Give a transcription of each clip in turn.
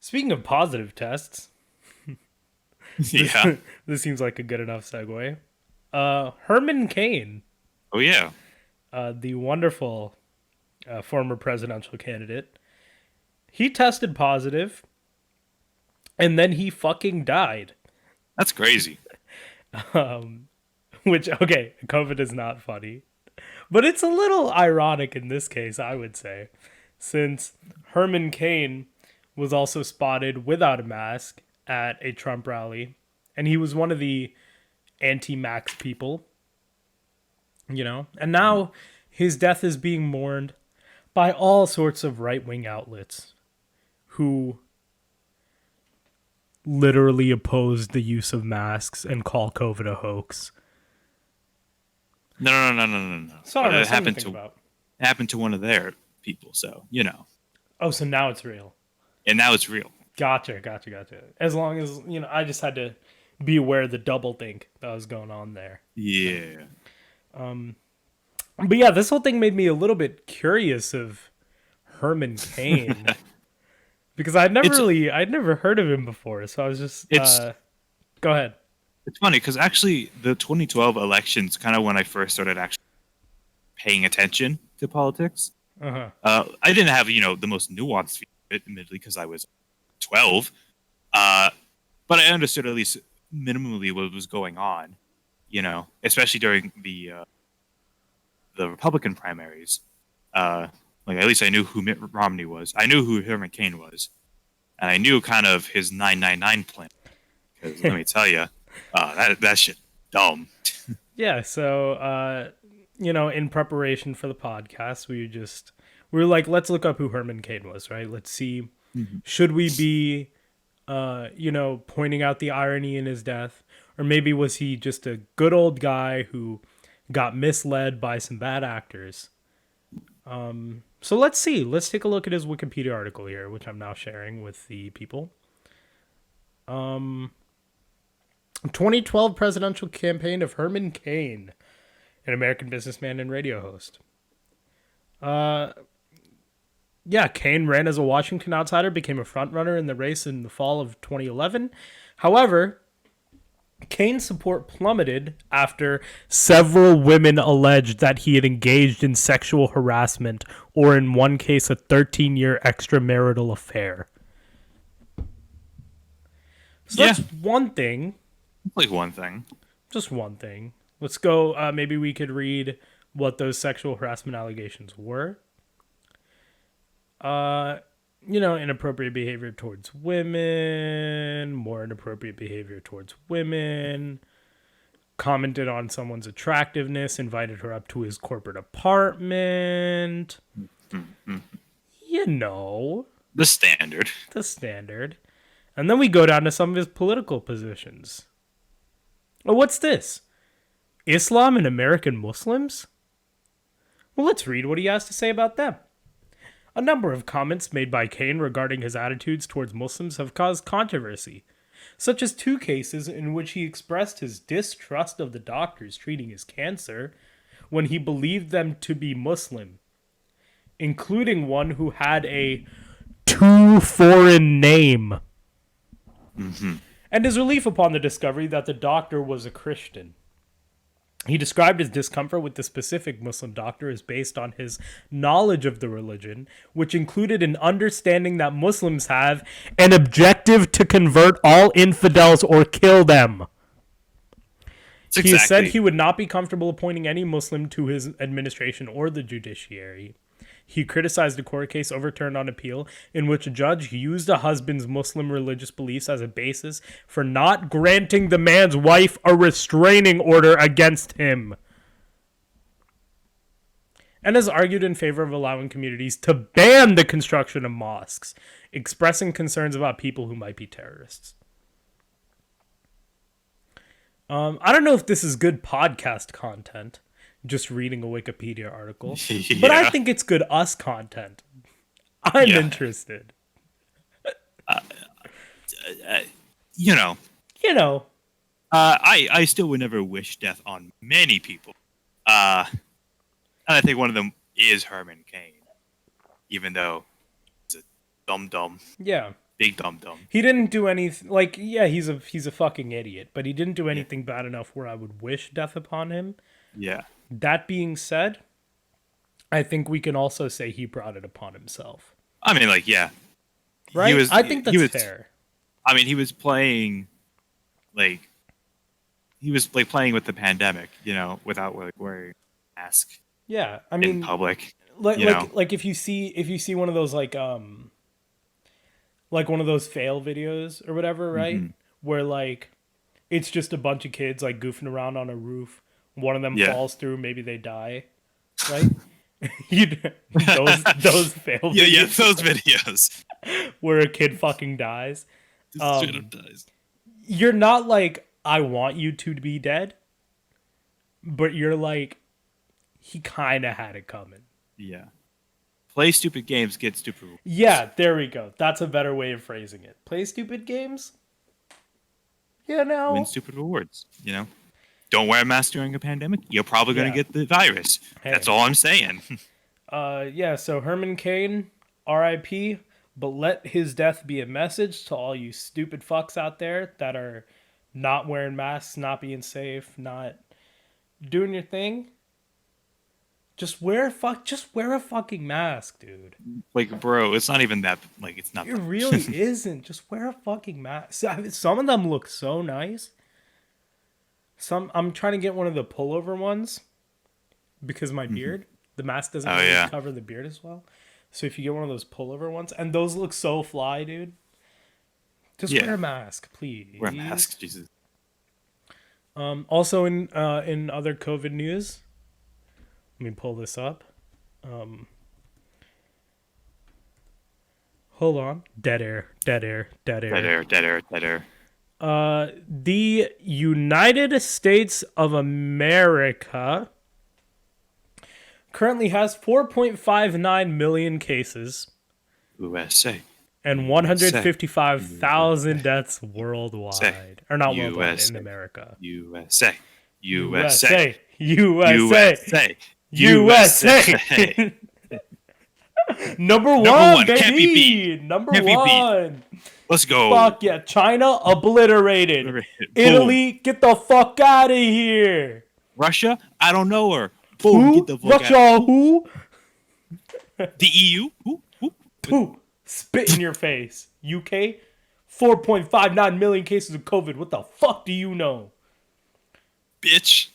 Speaking of positive tests, this Yeah. this seems like a good enough segue. Herman Cain, Oh yeah. the wonderful former presidential candidate, he tested positive, and then he fucking died. That's crazy. Um, which okay, COVID is not funny, but it's a little ironic in this case, I would say, since Herman Cain was also spotted without a mask at a Trump rally, and he was one of the anti-max people, and now his death is being mourned by all sorts of right-wing outlets who literally oppose the use of masks and call COVID a hoax. No. So I But don't know, something to think about. it happened to one of their people, so Oh, so now it's real. And now it's real. Gotcha. As long as, I just had to be aware of the double think that was going on there. Yeah. But yeah, this whole thing made me a little bit curious of Herman Cain because It's I'd never heard of him before. So I was just, it's go ahead. it's funny because actually the 2012 elections kind of when I first started actually paying attention to politics. Uh huh. I didn't have the most nuanced view of it, admittedly, because I was 12. Uh, but I understood at least minimally what was going on. Especially during the Republican primaries. Like at least I knew who Mitt Romney was. I knew who Herman Cain was, and I knew kind of his 999 plan. Because let me tell you, that shit dumb. Yeah. So, in preparation for the podcast, we were like, let's look up who Herman Cain was, right? Let's see, Mhm. should we be, pointing out the irony in his death, or maybe was he just a good old guy who got misled by some bad actors? So let's see. Let's take a look at his Wikipedia article here, which I'm now sharing with the people. 2012 presidential campaign of Herman Cain, an American businessman and radio host. Yeah, Cain ran as a Washington outsider, became a frontrunner in the race in the fall of 2011. However, Cain's support plummeted after several women alleged that he had engaged in sexual harassment or, in one case, a 13-year extramarital affair. So Yeah, that's one thing. like one thing. Just one thing. Let's go. Maybe we could read what those sexual harassment allegations were. Uh, inappropriate behavior towards women, more inappropriate behavior towards women, commented on someone's attractiveness, invited her up to his corporate apartment. Mhm. You know, The standard. the standard. And then we go down to some of his political positions. Oh, what's this? Islam and American Muslims? Well, let's read what he has to say about them. A number of comments made by Cain regarding his attitudes towards Muslims have caused controversy, such as two cases in which he expressed his distrust of the doctors treating his cancer when he believed them to be Muslim, including one who had a too foreign name, Hmm. and his relief upon the discovery that the doctor was a Christian. He described his discomfort with the specific Muslim doctor as based on his knowledge of the religion, which included an understanding that Muslims have an objective to convert all infidels or kill them. It's He has said exactly. he would not be comfortable appointing any Muslim to his administration or the judiciary. He criticized a court case overturned on appeal in which a judge used a husband's Muslim religious beliefs as a basis for not granting the man's wife a restraining order against him, and has argued in favor of allowing communities to ban the construction of mosques, expressing concerns about people who might be terrorists. I don't know if this is good podcast content, just reading a Wikipedia article, but I Yeah. think it's good us content. I'm Yeah. interested. Uh, uh, you know, You know, I still would never wish death on many people. And I think one of them is Herman Cain, even though he's a dumb dumb. yeah. big dumb dumb. He didn't do anything. Like, yeah, he's a fucking idiot, but he didn't do anything bad enough where I would wish death upon him. Yeah. That being said, I think we can also say he brought it upon himself. I mean, like, yeah. Right? I think that's fair. I mean, he was playing, like, playing with the pandemic, without like wearing a mask. Yeah, I mean, in public. Like if you see one of those like one of those fail videos or whatever, right? Mm-hmm. Where like it's just a bunch of kids like goofing around on a roof. One of them falls through, maybe they die, right? those fail videos. Yeah, those videos where a kid fucking dies. Straight up dies. You're not like, I want you to be dead, but you're like, he kind of had it coming. Yeah. Play stupid games, get stupid rewards. Yeah, there we go. That's a better way of phrasing it. Play stupid games? Win stupid rewards, Don't wear a mask during a pandemic. You're probably going to get the virus. Hey. That's all I'm saying. So Herman Cain, R.I.P., but let his death be a message to all you stupid fucks out there that are not wearing masks, not being safe, not doing your thing. Just wear a fucking mask, dude. Like, bro, it's not even that. Like, it's not. It really isn't. Just wear a fucking mask. Some of them look so nice. I'm trying to get one of the pullover ones because my beard, the mask doesn't really cover the beard as well. So if you get one of those pullover ones, and those look so fly, dude. Just wear a mask, please. Wear a mask, Jesus. Also in other COVID news. Let me pull this up. Hold on. Dead air. The United States of America currently has 4.59 million cases. USA. And 155,000 deaths worldwide. Or not worldwide, in America. USA. Number one, baby. Can't be beat. Number one. Let's go. Fuck yeah. China obliterated. Italy, get the fuck out of here. Russia, I don't know her. Boom, who? get the fuck Russia, out. who? The EU? Who? Spit in your face. UK, 4.59 million cases of COVID. What the fuck do you know? Bitch.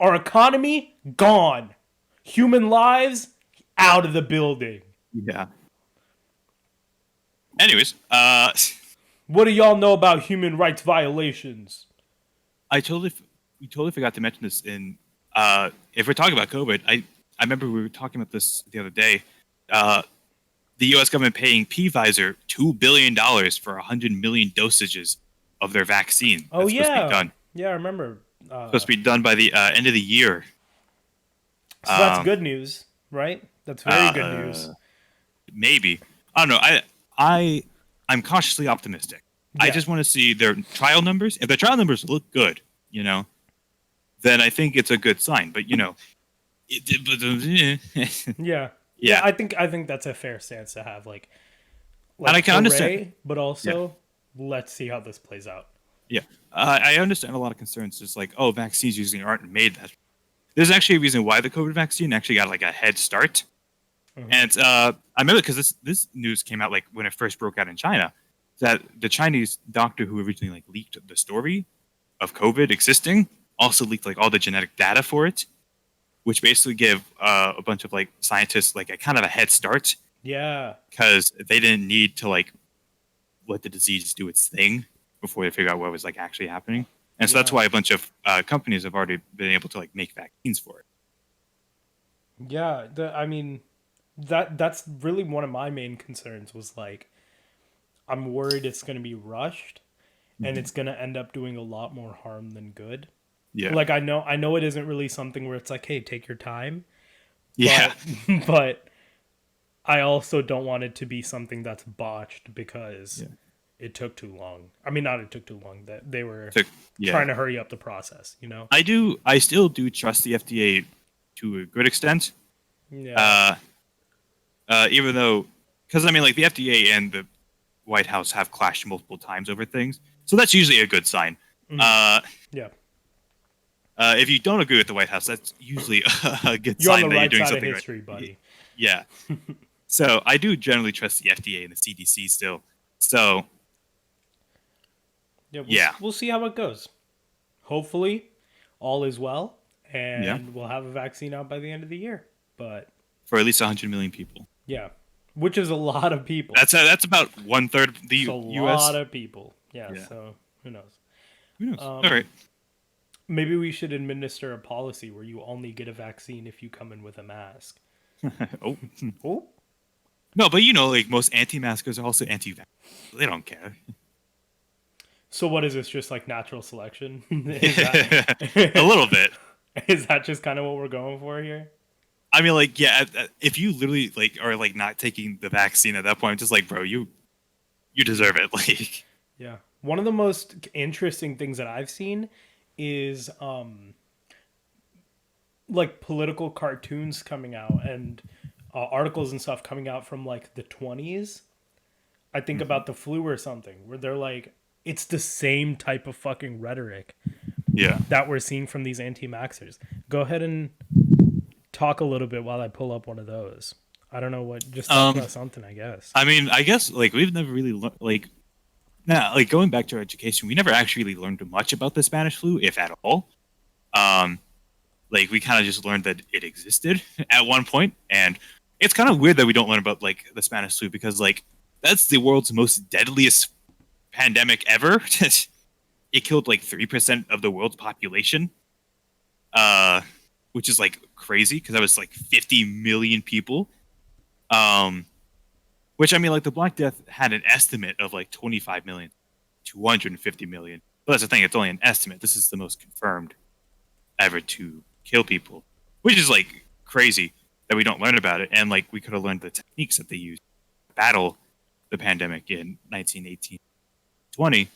Our economy, gone. Human lives, out of the building. Yeah. Anyways, what do y'all know about human rights violations? We totally forgot to mention this in if we're talking about COVID, I remember we were talking about this the other day. The U.S. government paying Pfizer $2 billion for 100 million dosages of their vaccine. That's supposed to be done. Yeah, I remember. Supposed to be done by the end of the year. So that's good news, right? That's very good news. Maybe. I don't know. I'm cautiously optimistic. Yeah. I just want to see their trial numbers. If the trial numbers look good, then I think it's a good sign. But yeah. Yeah, I think that's a fair stance to have. Like and I can understand, but also let's see how this plays out. Yeah, I understand a lot of concerns. Just like, vaccines usually aren't made that. There's actually a reason why the COVID vaccine actually got like a head start. Mm-hmm. And I remember because this news came out like when it first broke out in China, that the Chinese doctor who originally like leaked the story of COVID existing also leaked like all the genetic data for it, which basically gave a bunch of like scientists like a kind of a head start. Yeah, because they didn't need to like let the disease do its thing before they figure out what was like actually happening. And so that's why a bunch of companies have already been able to like make vaccines for it. Yeah, that's really one of my main concerns was like, I'm worried it's going to be rushed and it's going to end up doing a lot more harm than good. Yeah. Like I know it isn't really something where it's like, hey, take your time. Yeah. But I also don't want it to be something that's botched because it took too long. I mean, not it took too long. That they were trying to hurry up the process, I still do trust the FDA to a good extent. Yeah. Even though, because I mean, like the FDA and White House have clashed multiple times over things. So that's usually a good sign. Yeah. If you don't agree with the White House, that's usually a good You're on sign the that you're right doing side of something history, right. buddy. Yeah. So I do generally trust the FDA and the CDC still. So Yeah, we'll see how it goes. Hopefully, all is well, and we'll have a vaccine out by the end of the year. But for at least 100 million people. Yeah, which is a lot of people. That's about 1/3 the it's a U.S. lot of people. Yeah, so who knows? Who knows? All right. Maybe we should administer a policy where you only get a vaccine if you come in with a mask. Oh. No, but like most anti-maskers are also anti-vax. They don't care. So what is this? Just like natural selection? A little bit. Is that just kind of what we're going for here? I mean, like, yeah. If you literally like are like not taking the vaccine at that point, I'm just like, bro, you deserve it. Like, yeah. One of the most interesting things that I've seen is like political cartoons coming out and articles and stuff coming out from like the 20s. I think about the flu or something, where they're like, it's the same type of fucking rhetoric that we're seeing from these anti-maxers. Go ahead and talk a little bit while I pull up one of those. I don't know what, just talk about something, I guess. I mean, I guess like we've never really like going back to our education, we never actually really learned much about the Spanish flu, if at all. Like we kind of just learned that it existed at one point, and it's kind of weird that we don't learn about like the Spanish flu because like that's the world's most deadliest pandemic ever. It killed like 3% of the world's population, which is like crazy because that was like 50 million people. Which I mean, like the Black Death had an estimate of like 25 million, 250 million. But that's the thing; it's only an estimate. This is the most confirmed ever to kill people, which is like crazy that we don't learn about it. And like we could have learned the techniques that they used to battle the pandemic in 1918, 20,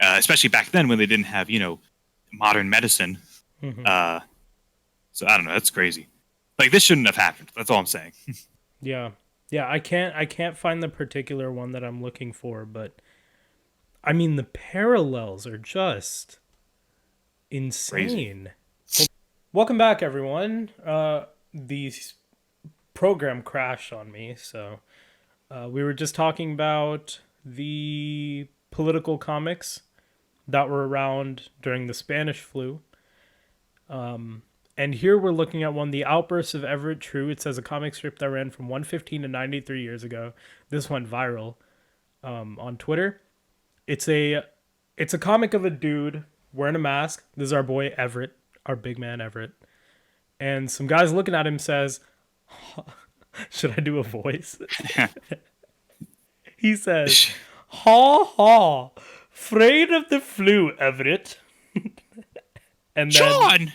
especially back then when they didn't have modern medicine. Mm-hmm. So I don't know. That's crazy. Like this shouldn't have happened. That's all I'm saying. Yeah. I can't find the particular one that I'm looking for, but I mean the parallels are just insane. Crazy. Welcome back, everyone. The program crashed on me, so we were just talking about the political comics that were around during the Spanish flu. And here we're looking at one, The Outbursts of Everett True. It says a comic strip that ran from 115 to 93 years ago. This went viral on Twitter. It's a comic of a dude wearing a mask. This is our boy Everett, our big man Everett. And some guys looking at him says, should I do a voice? He says, ha ha, afraid of the flu, Everett. And then, John.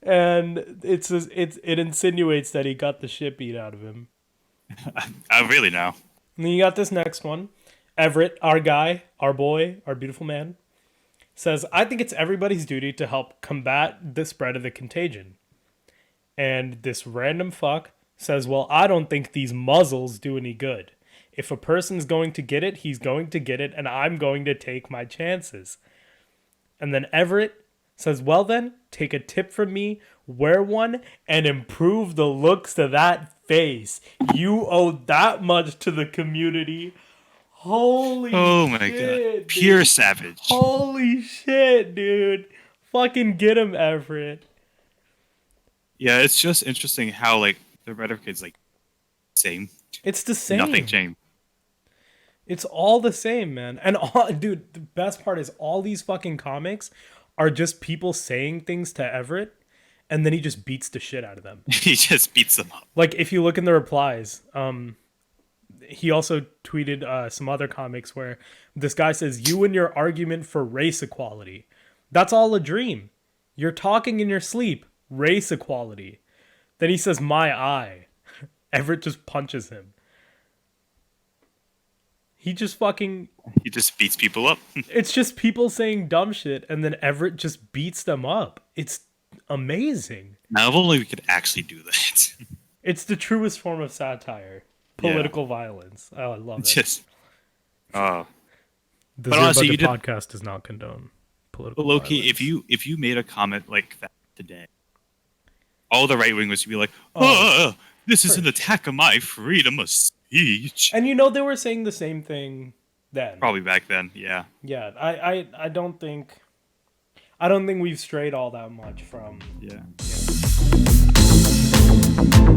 And it insinuates that he got the shit beat out of him. I really know. And then you got this next one. Everett, our guy, our boy, our beautiful man, says, I think it's everybody's duty to help combat the spread of the contagion. And this random fuck says, well, I don't think these muzzles do any good. If a person's going to get it, he's going to get it, and I'm going to take my chances. And then Everett says, well then, take a tip from me, wear one, and improve the looks of that face. You owe that much to the community. Holy oh my shit, god. Pure dude. savage. Holy shit, dude. Fucking get him, Everett. Yeah, it's just interesting how like the rhetoric is like same. It's the same. Nothing changed. It's all the same, man. And dude, the best part is all these fucking comics are just people saying things to Everett, and then he just beats the shit out of them. He just beats them up. Like, if you look in the replies, he also tweeted some other comics where this guy says, you and your argument for race equality. That's all a dream. You're talking in your sleep. Race equality. Then he says, my eye. Everett just punches him. He just beats people up. It's just people saying dumb shit, and then Everett just beats them up. It's amazing. Now, if only we could actually do that. It's the truest form of satire. political violence. Oh, I love it. Just, oh, The but honestly, ZBP you podcast does not condone political but Loki, violence. if you made a comment like that today, all the right wingers would be like, Oh, "Oh, this is for an attack on my freedom of speech." And they were saying the same thing then. Probably back then, yeah. Yeah, I don't think we've strayed all that much from Yeah. you know,